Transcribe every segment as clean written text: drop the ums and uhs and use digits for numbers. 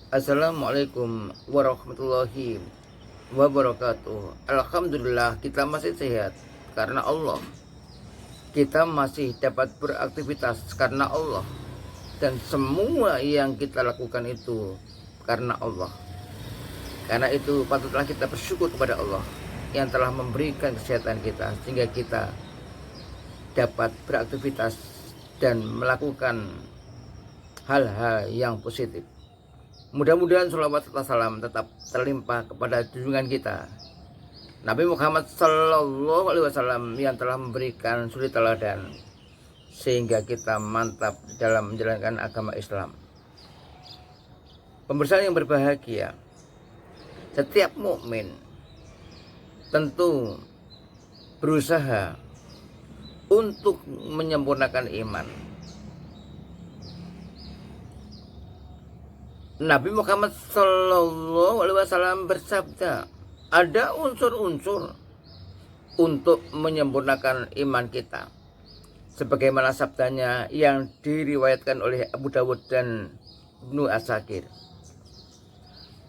Assalamualaikum warahmatullahi wabarakatuh. Alhamdulillah kita masih sehat karena Allah. Kita masih dapat beraktivitas karena Allah. Dan semua yang kita lakukan itu karena Allah. Karena itu patutlah kita bersyukur kepada Allah yang telah memberikan kesehatan kita, sehingga kita dapat beraktivitas dan melakukan hal-hal yang positif. Mudah-mudahan sholawat serta salam tetap terlimpah kepada junjungan kita Nabi Muhammad Sallallahu Alaihi Wasallam yang telah memberikan suri teladan sehingga kita mantap dalam menjalankan agama Islam. Pemirsa yang berbahagia, setiap mukmin tentu berusaha untuk menyempurnakan iman. Nabi Muhammad Sallallahu Alaihi Wasallam bersabda, ada unsur-unsur untuk menyempurnakan iman kita, sebagaimana sabdanya yang diriwayatkan oleh Abu Dawud dan Ibnu Asakir.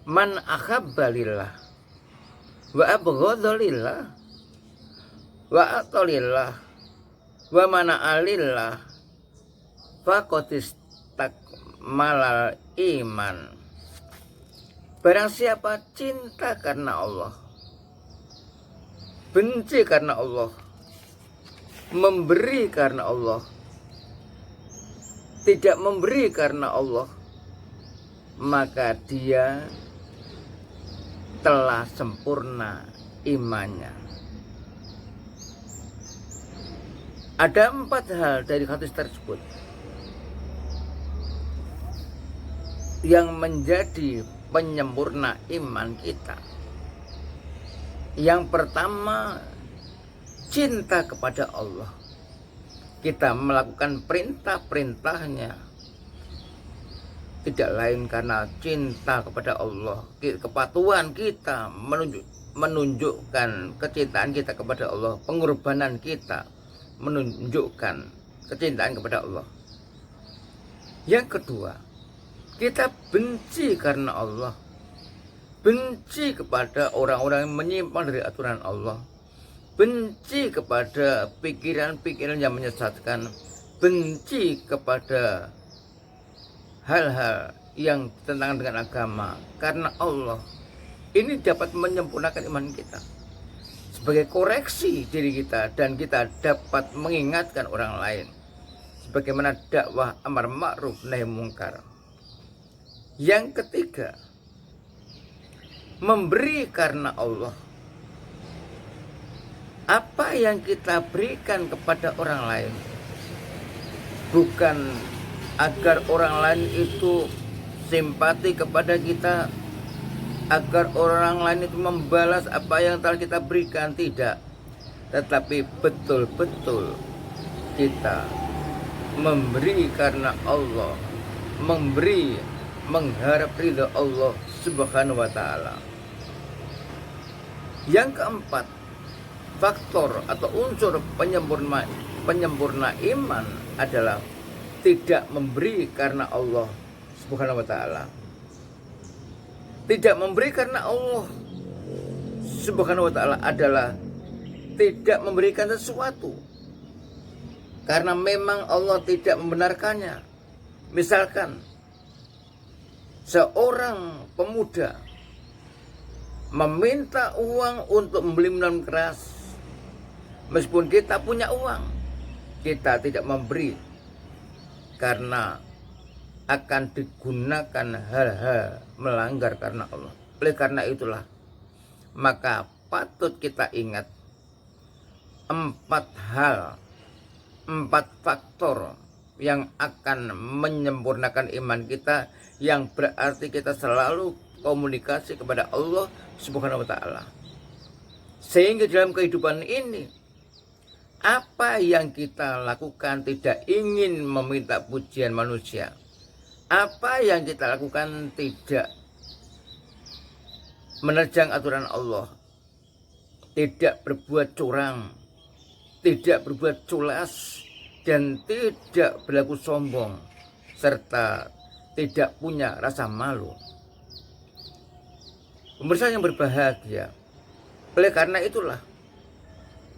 Man ahabba lillah wa abghadha lillah wa atalillah wa mana'alillah faqad istakmalal iman. Barang siapa cinta karena Allah, benci karena Allah, memberi karena Allah, tidak memberi karena Allah, maka dia telah sempurna imannya. Ada 4 hal dari hadis tersebut yang menjadi penyempurna iman kita. Yang pertama, cinta kepada Allah. Kita melakukan perintah-perintahnya tidak lain karena cinta kepada Allah. Kepatuhan kita menunjukkan kecintaan kita kepada Allah. Pengorbanan kita menunjukkan kecintaan kepada Allah. Yang kedua, kita benci karena Allah. Benci kepada orang-orang yang menyimpang dari aturan Allah. Benci kepada pikiran-pikiran yang menyesatkan. Benci kepada hal-hal yang bertentangan dengan agama karena Allah. Ini dapat menyempurnakan iman kita sebagai koreksi diri kita, dan kita dapat mengingatkan orang lain sebagaimana dakwah amar ma'ruf nahi mungkar. Yang ketiga, memberi karena Allah. Apa yang kita berikan kepada orang lain bukan agar orang lain itu simpati kepada kita, agar orang lain itu membalas apa yang telah kita berikan, tidak. Tetapi betul-betul kita memberi karena Allah, memberi mengharap ridha Allah Subhanahu wa ta'ala. Yang keempat, faktor atau unsur penyempurna iman adalah tidak memberi karena Allah Subhanahu wa ta'ala. Tidak memberi karena Allah Subhanahu wa ta'ala adalah tidak memberikan sesuatu karena memang Allah tidak membenarkannya. Misalkan seorang pemuda meminta uang untuk membeli minuman keras, meskipun kita punya uang, kita tidak memberi karena akan digunakan hal-hal melanggar karena Allah. Oleh karena itulah, maka patut kita ingat 4 hal, 4 faktor yang akan menyempurnakan iman kita, yang berarti kita selalu komunikasi kepada Allah Subhanahu wa ta'ala. Sehingga dalam kehidupan ini, apa yang kita lakukan tidak ingin meminta pujian manusia. Apa yang kita lakukan tidak menerjang aturan Allah. Tidak berbuat curang, tidak berbuat culas, dan tidak berlaku sombong, serta tidak punya rasa malu. pemirsa yang berbahagia. Oleh karena itulah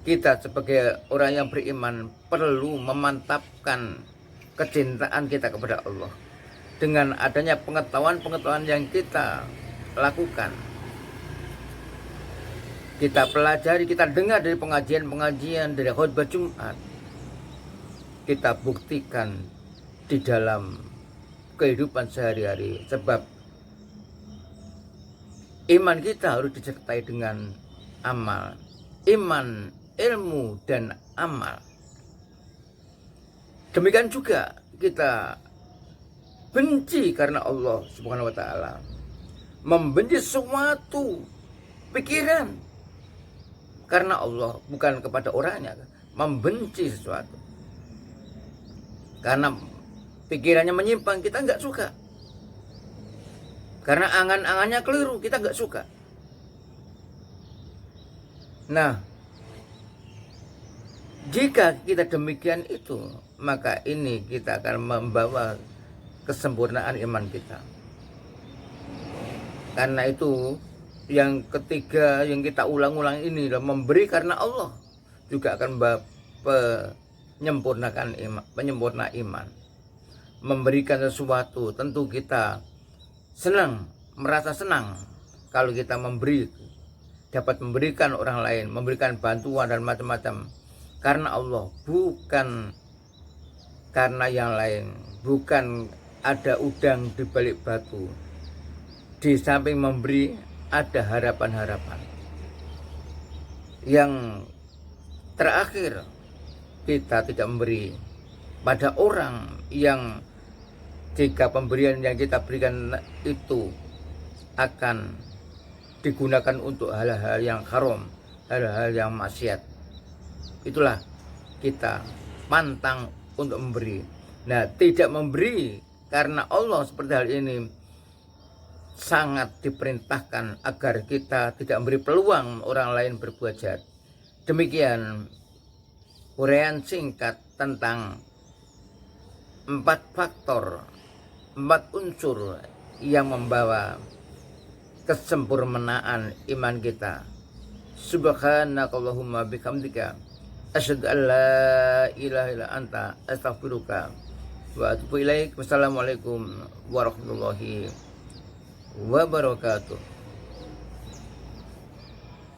kita sebagai orang yang beriman perlu memantapkan kecintaan kita kepada Allah dengan adanya pengetahuan-pengetahuan yang kita lakukan. Kita pelajari, kita dengar dari pengajian-pengajian, dari khutbah Jumat. Kita buktikan di dalam kehidupan sehari-hari. Sebab iman kita harus disertai dengan amal. Iman, ilmu, dan amal. Demikian juga kita benci karena Allah Subhanahu wa ta'ala. Membenci suatu pikiran karena Allah, bukan kepada orangnya. Membenci sesuatu karena pikirannya menyimpang, kita nggak suka. Karena angan-angannya keliru, kita nggak suka. Nah, jika kita demikian itu, maka ini kita akan membawa kesempurnaan iman kita. Karena itu yang ketiga yang kita ulang-ulang ini adalah memberi karena Allah juga akan penyempurna iman. Memberikan sesuatu, tentu kita senang, merasa senang kalau kita memberi, dapat memberikan orang lain, memberikan bantuan dan macam-macam karena Allah, bukan karena yang lain. Bukan ada udang di balik batu. Di samping memberi ada harapan-harapan. Yang terakhir, kita tidak memberi pada orang yang jika pemberian yang kita berikan itu akan digunakan untuk hal-hal yang haram, hal-hal yang maksiat. Itulah kita pantang untuk memberi. Nah, tidak memberi karena Allah seperti hal ini sangat diperintahkan agar kita tidak memberi peluang orang lain berbuat jahat. Demikian uraian singkat tentang 4 faktor, 4 unsur yang membawa kesempurnaan iman kita. Subhanakallahumma bihamdika asyhadu an la ilaha illa anta astaghfiruka wa atubu ilaik. Wassalamualaikum warahmatullahi wabarakatuh.